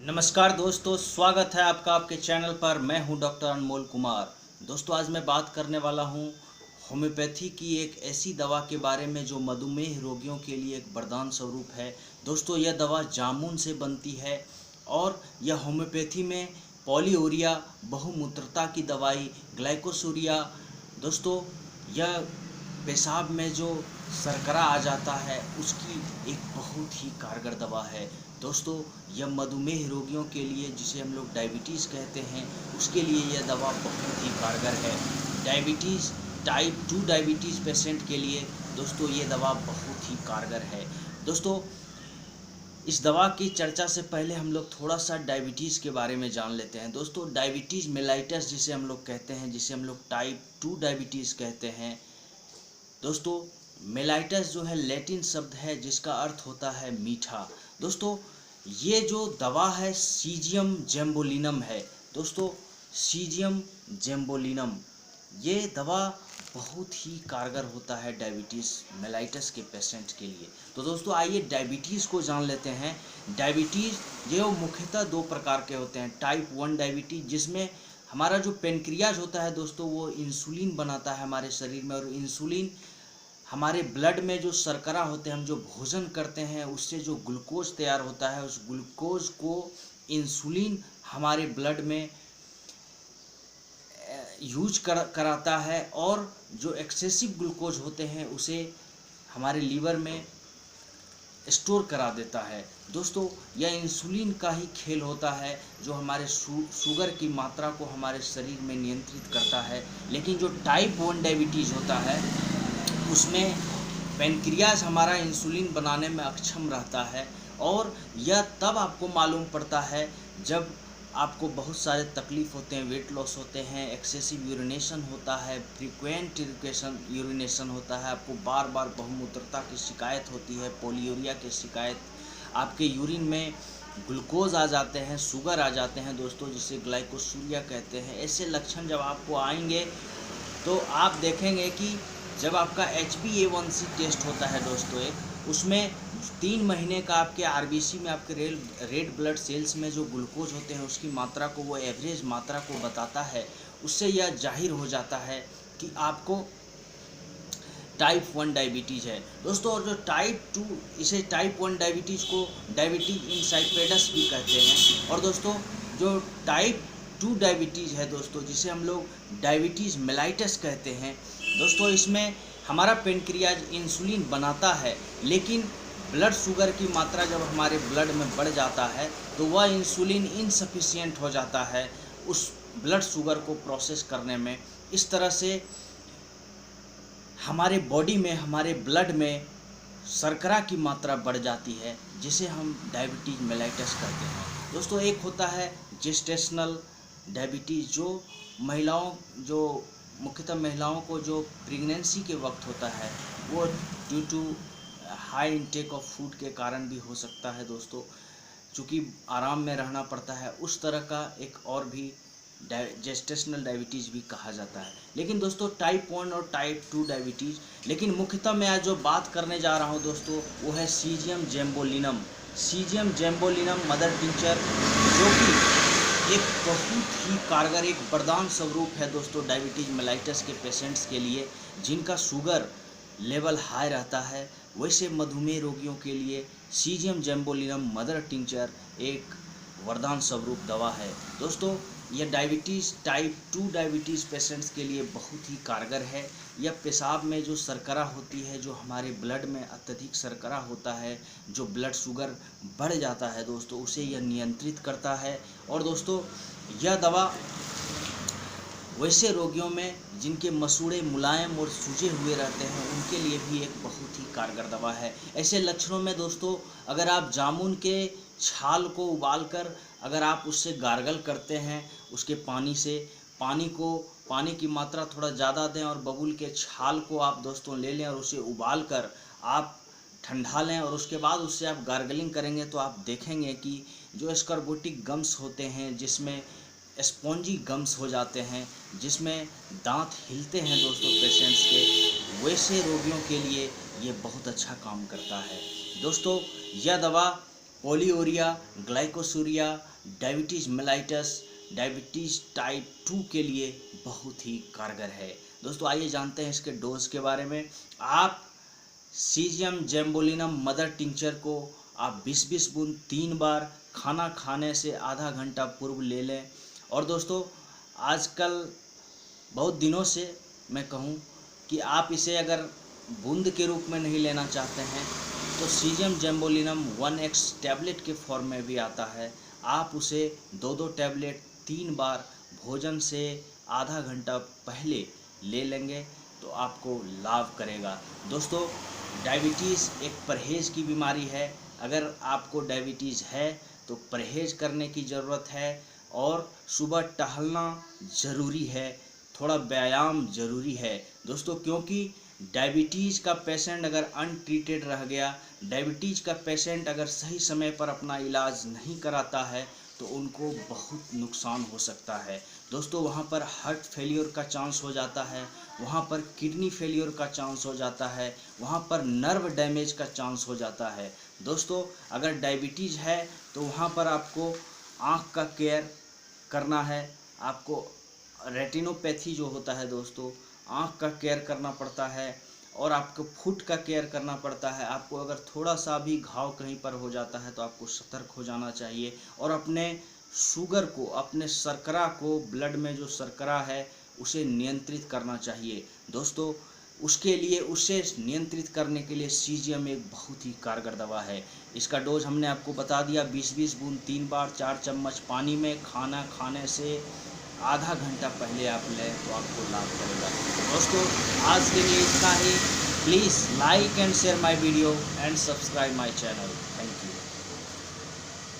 नमस्कार दोस्तों, स्वागत है आपका आपके चैनल पर। मैं हूं डॉक्टर अनमोल कुमार। दोस्तों, आज मैं बात करने वाला हूं होम्योपैथी की एक ऐसी दवा के बारे में जो मधुमेह रोगियों के लिए एक वरदान स्वरूप है। दोस्तों, यह दवा जामुन से बनती है और यह होम्योपैथी में पॉलीयूरिया, बहुमूत्रता की दवाई, ग्लाइकोसूरिया, दोस्तों यह पेशाब में जो शर्करा आ जाता है उसकी एक बहुत ही कारगर दवा है। दोस्तों, यह मधुमेह रोगियों के लिए, जिसे हम लोग डायबिटीज़ कहते हैं, उसके लिए यह दवा बहुत ही कारगर है। डायबिटीज़, टाइप 2 डायबिटीज़ पेशेंट के लिए दोस्तों ये दवा बहुत ही कारगर है। दोस्तों, इस दवा की चर्चा से पहले हम लोग थोड़ा सा डायबिटीज़ के बारे में जान लेते हैं। दोस्तों, डायबिटीज़ मेलाइटस जिसे हम लोग कहते हैं, जिसे हम लोग टाइप 2 डायबिटीज़ कहते हैं। दोस्तों, मेलाइटस जो है लैटिन शब्द है जिसका अर्थ होता है मीठा। दोस्तों, ये जो दवा है सीजियम जेम्बोलिनम है। दोस्तों, सीजियम जेम्बोलिनम ये दवा बहुत ही कारगर होता है डायबिटीज़ मेलाइटस के पेशेंट के लिए। तो दोस्तों, आइए डायबिटीज़ को जान लेते हैं। डायबिटीज़ ये मुख्यतः दो प्रकार के होते हैं। टाइप 1 डायबिटीज़, जिसमें हमारा जो पेनक्रियाज होता है दोस्तों, वो इंसुलिन बनाता है हमारे शरीर में, और इंसुलिन हमारे ब्लड में जो शर्करा होते हैं, हम जो भोजन करते हैं उससे जो ग्लूकोज तैयार होता है, उस ग्लूकोज को इंसुलिन हमारे ब्लड में यूज कराता है, और जो एक्सेसिव ग्लूकोज होते हैं उसे हमारे लीवर में स्टोर करा देता है। दोस्तों, यह इंसुलिन का ही खेल होता है जो हमारे शुगर की मात्रा को हमारे शरीर में नियंत्रित करता है। लेकिन जो टाइप 1 डायबिटीज़ होता है उसमें पेनक्रियाज हमारा इंसुलिन बनाने में अक्षम रहता है, और यह तब आपको मालूम पड़ता है जब आपको बहुत सारे तकलीफ़ होते हैं, वेट लॉस होते हैं, एक्सेसिव यूरिनेशन होता है, फ्रीक्वेंट यूरिनेशन होता है, आपको बार बार बहुमूत्रता की शिकायत होती है, पॉलीयूरिया की शिकायत, आपके यूरिन में ग्लूकोज आ जाते हैं, शुगर आ जाते हैं दोस्तों, जिसे ग्लाइकोसूरिया कहते हैं। ऐसे लक्षण जब आपको आएंगे तो आप देखेंगे कि जब आपका HbA1c टेस्ट होता है दोस्तों, एक उसमें 3 महीने का आपके आरबीसी में आपके रेड ब्लड सेल्स में जो ग्लूकोज होते हैं उसकी मात्रा को, वो एवरेज मात्रा को बताता है। उससे यह जाहिर हो जाता है कि आपको टाइप 1 डायबिटीज़ है दोस्तों। और जो टाइप 2, इसे टाइप 1 डायबिटीज़ को डायबिटीज इंसाइपेडस भी कहते हैं। और दोस्तों, जो टाइप 2 डायबिटीज़ है दोस्तों, जिसे हम लोग डायबिटीज़ मेलाइटस कहते हैं दोस्तों, इसमें हमारा पेनक्रियाज इंसुलिन बनाता है, लेकिन ब्लड शुगर की मात्रा जब हमारे ब्लड में बढ़ जाता है तो वह इंसुलिन इनसफिशिएंट हो जाता है उस ब्लड शुगर को प्रोसेस करने में। इस तरह से हमारे बॉडी में, हमारे ब्लड में शर्करा की मात्रा बढ़ जाती है, जिसे हम डायबिटीज मेलाइटस कहते हैं दोस्तों। एक होता है जेस्टेशनल डायबिटीज़, जो मुख्यतः महिलाओं को जो प्रेगनेंसी के वक्त होता है, वो due to high intake of food के कारण भी हो सकता है दोस्तों, चूँकि आराम में रहना पड़ता है। उस तरह का एक और भी जेस्टेशनल डायबिटीज़ भी कहा जाता है। लेकिन दोस्तों, टाइप 1 और टाइप 2 डायबिटीज़, लेकिन मुख्यतः मैं आज जो बात करने जा रहा हूँ दोस्तों, वो है सीजियम जेम्बोलिनम। सीजियम जेम्बोलिनम मदर टिंचर, जो कि एक बहुत ही कारगर, एक वरदान स्वरूप है दोस्तों डायबिटीज मेलाइटस के पेशेंट्स के लिए, जिनका शुगर लेवल हाई रहता है। वैसे मधुमेह रोगियों के लिए सीजियम जेम्बोलिनम मदर टिंचर एक वरदान स्वरूप दवा है दोस्तों। यह डायबिटीज़ टाइप 2 डायबिटीज़ पेशेंट्स के लिए बहुत ही कारगर है। यह पेशाब में जो शर्करा होती है, जो हमारे ब्लड में अत्यधिक शर्करा होता है, जो ब्लड शुगर बढ़ जाता है दोस्तों, उसे यह नियंत्रित करता है। और दोस्तों, यह दवा वैसे रोगियों में जिनके मसूड़े मुलायम और सूजे हुए रहते हैं, उनके लिए भी एक बहुत ही कारगर दवा है। ऐसे लक्षणों में दोस्तों, अगर आप जामुन के छाल को उबालकर अगर आप उससे गार्गल करते हैं, उसके पानी से, पानी की मात्रा थोड़ा ज़्यादा दें, और बबूल के छाल को आप दोस्तों ले लें और उसे उबाल कर आप ठंडा लें, और उसके बाद उससे आप गार्गलिंग करेंगे तो आप देखेंगे कि जो स्कॉर्बोटिक गम्स होते हैं, जिसमें स्पॉन्जी गम्स हो जाते हैं, जिसमें दांत हिलते हैं दोस्तों पेशेंट्स के, वैसे रोगियों के लिए ये बहुत अच्छा काम करता है दोस्तों। यह दवा polyuria, glycosuria, diabetes mellitus, diabetes type 2 के लिए बहुत ही कारगर है। दोस्तों आइए जानते हैं इसके डोज के बारे में। आप सीजियम जेम्बोलिनम मदर टिंचर को आप 20-20 बूंद 3 बार खाना खाने से आधा घंटा पूर्व ले लें। और दोस्तों आजकल बहुत दिनों से मैं कहूँ कि आप इसे अगर बूंद के रूप में नहीं लेना चाहते हैं तो सीजियम जेम्बोलिनम 1x टैबलेट के फॉर्म में भी आता है। आप उसे 2-2 टैबलेट 3 बार भोजन से आधा घंटा पहले ले लेंगे तो आपको लाभ करेगा। दोस्तों डायबिटीज़ एक परहेज़ की बीमारी है। अगर आपको डायबिटीज़ है तो परहेज़ करने की ज़रूरत है और सुबह टहलना ज़रूरी है, थोड़ा व्यायाम ज़रूरी है दोस्तों, क्योंकि डायबिटीज़ का पेशेंट अगर अनट्रीटेड रह गया, डायबिटीज़ का पेशेंट अगर सही समय पर अपना इलाज नहीं कराता है तो उनको बहुत नुकसान हो सकता है दोस्तों। वहाँ पर हार्ट फेलियर का चांस हो जाता है, वहाँ पर किडनी फेलियर का चांस हो जाता है, वहाँ पर नर्व डैमेज का चांस हो जाता है दोस्तों। अगर डायबिटीज़ है तो वहाँ पर आपको आँख का केयर करना है, आपको रेटिनोपैथी जो होता है दोस्तों, आँख का केयर करना पड़ता है और आपको फुट का केयर करना पड़ता है। आपको अगर थोड़ा सा भी घाव कहीं पर हो जाता है तो आपको सतर्क हो जाना चाहिए और अपने शुगर को, अपने शर्करा को, ब्लड में जो शर्करा है उसे नियंत्रित करना चाहिए दोस्तों। उसके लिए, उसे नियंत्रित करने के लिए सीजियम एक बहुत ही कारगर दवा है। इसका डोज हमने आपको बता दिया, 20-20 बूंद 3 बार 4 चम्मच पानी में खाना खाने से आधा घंटा पहले आप लें तो आपको लाभ करेगा। दोस्तों आज के लिए इतना ही। Please like and share my video and subscribe my channel.